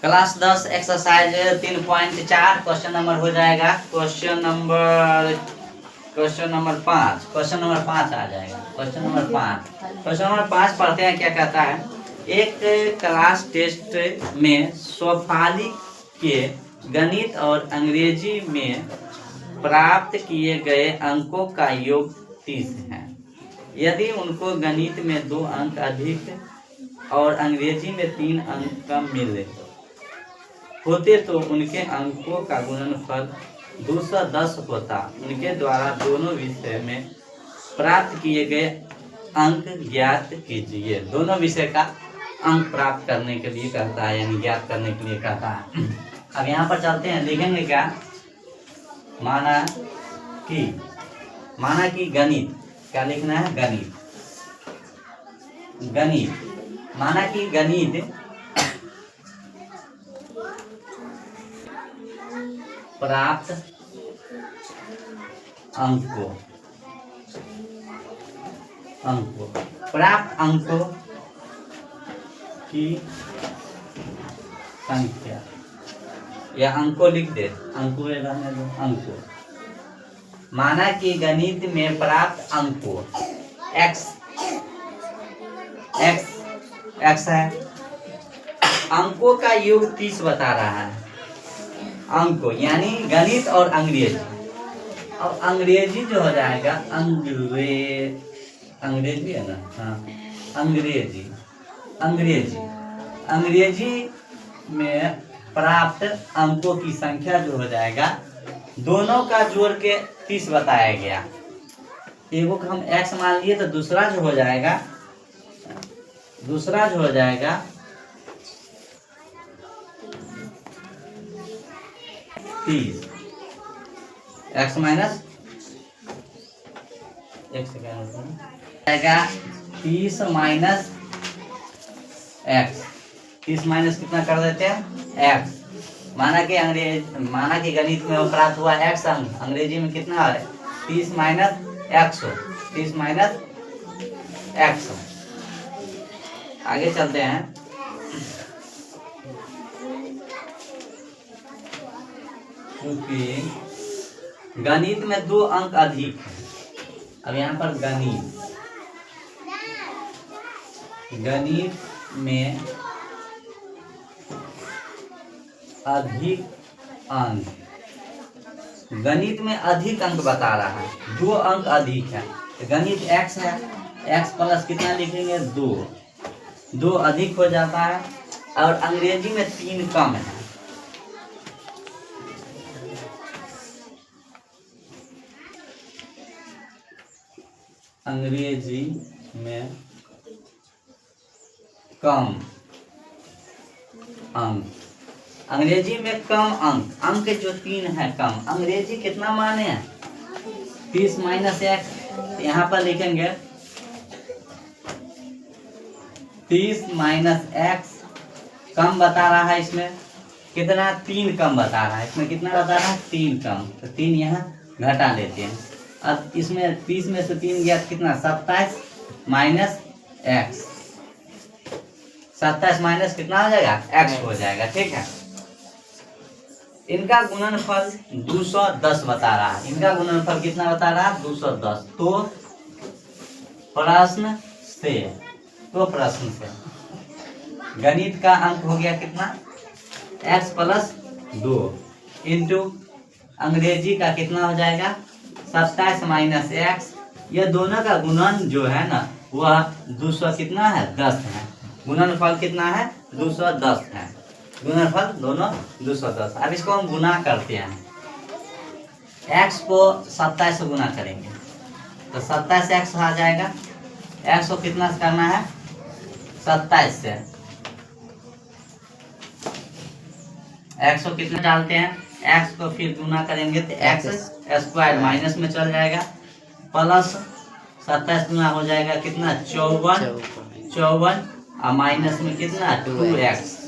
Class 10 exercise 3.4 question number हो जाएगा। Question number 5 आ जाएगा। क्वेश्चन नंबर 5 पढ़ते हैं। क्या कहता है, एक क्लास टेस्ट में स्वफाली के गणित और अंग्रेजी में प्राप्त किए गए अंकों का योग 30 है। यदि उनको गणित में 2 अंक अधिक और अंग्रेजी में 3 अंक कम मिले होते तो उनके अंकों का गुणनफल 210 होता। उनके द्वारा दोनों विषय में प्राप्त किए गए अंक ज्ञात कीजिए। दोनों विषय का अंक प्राप्त करने के लिए कहता है, यानी ज्ञात करने के लिए कहता है। अब यहाँ पर चलते हैं, लिखेंगे क्या, माना कि गणित, क्या लिखना है, गणित माना कि गणित प्राप्त अंकों की संख्या, या अंकों लिख दे, अंकों माना कि गणित में प्राप्त अंकों x है। अंकों का योग 30 बता रहा है। अंकों यानी गणित और अंग्रेजी। अब अंग्रेजी जो हो जाएगा, अंग्रेजी है ना, हाँ, अंग्रेजी में प्राप्त अंकों की संख्या जो हो जाएगा, दोनों का जोड़ के 30 बताया गया। एगो को हम x मान लिए तो दूसरा जो हो जाएगा 30 x माइनस आएगा 30 माइनस x। 30 माइनस कितना कर देते हैं, x। माना कि गणित में प्राप्त हुआ x अंक, अंग्रेजी में कितना है, 30 माइनस x। आगे चलते हैं। क्योंकि गणित में 2 अंक अधिक है। अब यहाँ पर गणित में अधिक अंक, गणित में अधिक अंक बता रहा है, 2 अंक अधिक है। गणित x है, x प्लस कितना लिखेंगे, 2 अधिक हो जाता है, और अंग्रेजी में 3 कम है। अंग्रेजी में कम अंक, अंक जो 3 है कम। अंग्रेजी कितना माने हैं, 30 माइनस x। यहाँ पर लिखेंगे 30 माइनस x कम बता रहा है। इसमें कितना, 3 कम बता रहा है। इसमें कितना बता रहा है, 3 कम, तो 3 यहाँ घटा लेते हैं। अब इसमें 30 में से 3 गया कितना, 27 माइनस x। 27 माइनस कितना हो जाएगा, x हो जाएगा। ठीक है, इनका गुणनफल 210 बता रहा है। इनका गुणनफल कितना बता रहा है, 210। तो प्रश्न से गणित का अंक हो गया कितना, x प्लस 2 इंटू अंग्रेजी का कितना हो जाएगा, 27 माइनस x। ये दोनों का गुणन जो है ना, वह 200 कितना है, 10 है। गुणनफल कितना है, 210 है। गुणनफल दोनों 210। अब इसको हम गुना करते हैं। x को 27 से गुना करेंगे तो 27x आ जाएगा। x को कितना से करना है, 27 से। x को कितना डालते हैं, x को फिर गुना करेंगे तो x स्क्वायर माइनस में चल जाएगा, प्लस 27 गुना हो जाएगा कितना, 54 और माइनस में कितना, 2x।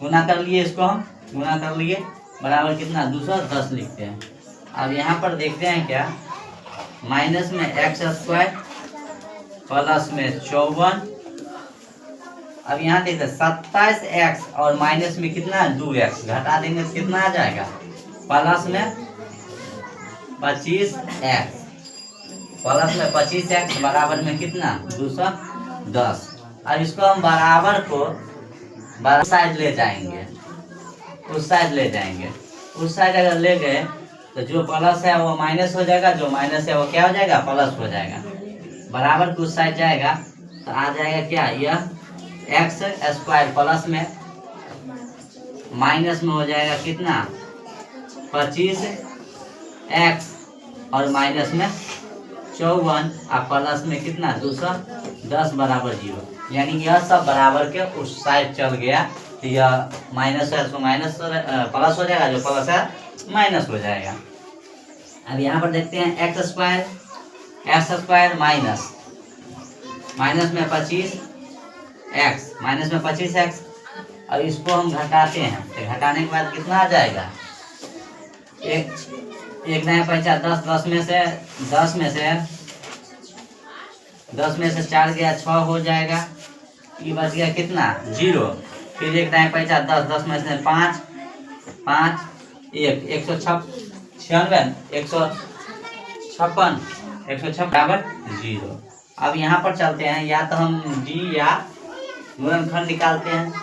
गुना कर लिए, इसको हम गुना कर लिए, बराबर कितना, 210 लिखते हैं। अब यहाँ पर देखते हैं क्या, माइनस में x स्क्वायर प्लस में 54 अब यहाँ देखते 27x और माइनस में कितना 2x घटा देंगे तो कितना आ जाएगा प्लस में 25x प्लस में 25x बराबर में कितना 210। अब इसको हम बराबर को साइड ले जाएंगे, उस साइड ले जाएंगे। उस साइड अगर ले गए तो जो प्लस है वो माइनस हो जाएगा, जो माइनस है वो क्या हो जाएगा प्लस हो जाएगा। बराबर को उस साइड जाएगा तो आ जाएगा क्या यह एक्स स्क्वायर प्लस में माइनस में हो जाएगा कितना 25x और माइनस में 54 और प्लस में कितना 210 बराबर 0। यानी यह सब बराबर के उस साइड चल गया तो यह माइनस है तो माइनस प्लस हो जाएगा, जो प्लस है माइनस हो जाएगा। अब यहाँ पर देखते हैं एक्स स्क्वायर माइनस में 25x माइनस में 25x और इसको हम घटाते हैं तो घटाने के बाद कितना आ जाएगा एक नया पैसा 10 में से 4 गया 6 हो जाएगा, ये बच गया कितना 0। फिर एक नया पैसा 10 में से 5 156 बराबर 0। अब यहाँ पर चलते हैं, या तो हम d या गुणनखंड निकालते हैं।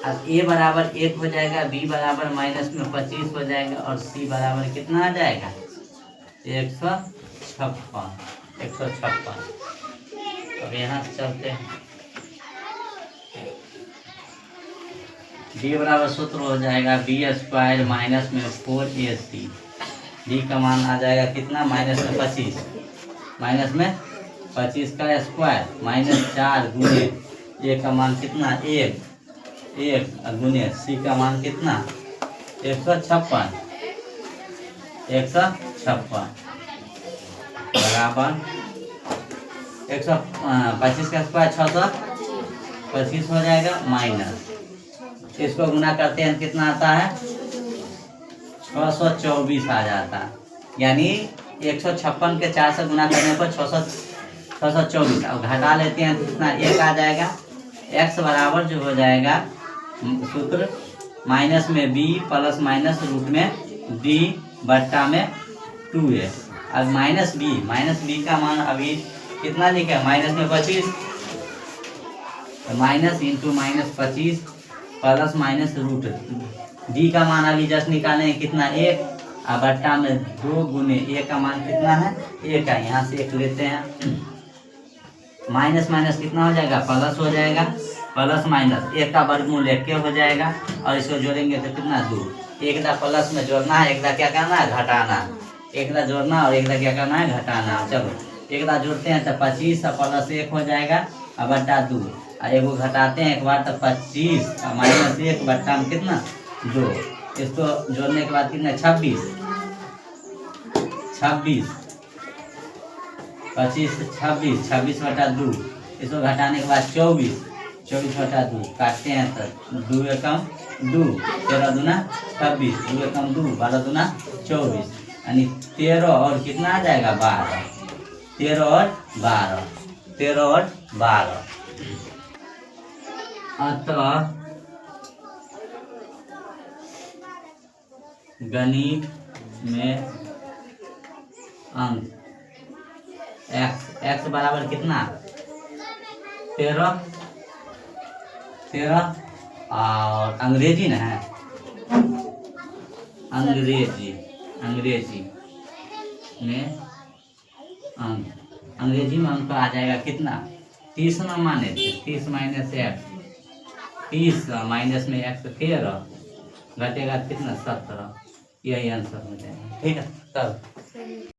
अब a बराबर 1 हो जाएगा, b बराबर माइनस में 25 हो जाएगा और c बराबर कितना आ जाएगा 156। अब यहाँ से चलते हैं, d बराबर सूत्र हो जाएगा b स्क्वायर माइनस में 4ac। d का मान आ जाएगा कितना माइनस में 25 का स्क्वायर माइनस 4 गुने a का मान कितना 1 गुने c का मान कितना 156 बराबर 125 का स्क्वायर 625 हो जाएगा माइनस, इसको गुना करते हैं कितना आता है 624 आ जाता है। यानी 156 के 4 से गुना करने पर 624। अब घटा लेते हैं तो कितना 1 आ जाएगा। x बराबर जो हो जाएगा सूत्र माइनस में b प्लस माइनस रूट में b बट्टा में 2a। अब माइनस b का मान अभी कितना लिखा है माइनस में 25, तो minus into minus 25 plus minus root d का मान अभी जस्ट निकाले हैं कितना 1 और बट्टा में 2 गुने a का मान कितना है 1 का, यहाँ से 1 लेते हैं। माइनस माइनस कितना हो जाएगा प्लस हो जाएगा, प्लस माइनस 1 का वर्गमूल 1 हो जाएगा और इसको जोड़ेंगे तो कितना 2। एक दा प्लस में जोड़ना है, एक दा क्या करना है घटाना, एक दा जोड़ना और एक दा क्या करना है घटाना। चलो एक दा जोड़ते हैं तो 25 प्लस 1 हो जाएगा और बट्टा 2 और एगो घटाते हैं एक बार तो 25 और माइनस 1 बट्टा में कितना 2। इसको जोड़ने के बाद कितना 26 26 बटा 2, इसको घटाने के बाद 24 बटा 2 काटते हैं तो 2 एकम 2 13 दूना 26 2 एकम 2 12 दूना 24 यानी 13 और कितना आ जाएगा 12 13 और 12। अतः गणित में अंक x बराबर कितना 13 और अंग्रेजी ना है अंग्रेजी में अंक आ जाएगा कितना 30 ना माने थे 30 माइनस x 30 माइनस में x 13 घटेगा कितना 17। यही आंसर हो जाएगा। ठीक है तब